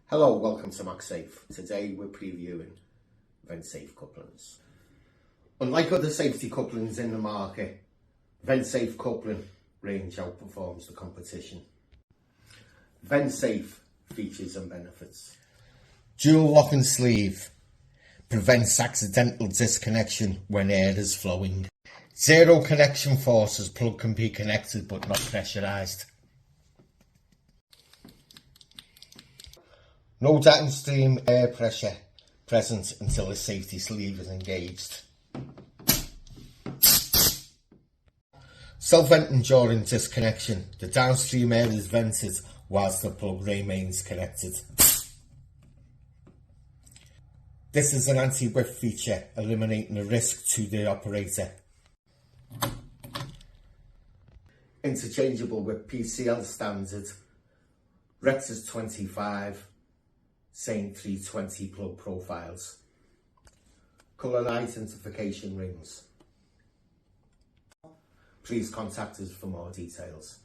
Hello, welcome to MaxSafe. Today we're previewing Ventsafe couplings. Unlike other safety couplings in the market, Ventsafe coupling range outperforms the competition. Ventsafe features and benefits. Dual lock and sleeve prevents accidental disconnection when air is flowing. Zero connection force as plug can be connected but not pressurised. No downstream air pressure present until the safety sleeve is engaged. Self-venting during disconnection. The downstream air is vented whilst the plug remains connected. This is an anti-whiff feature, eliminating the risk to the operator. Interchangeable with PCL standard, Rex's 25, same 320 plug profiles. Colour identification rings. Please contact us for more details.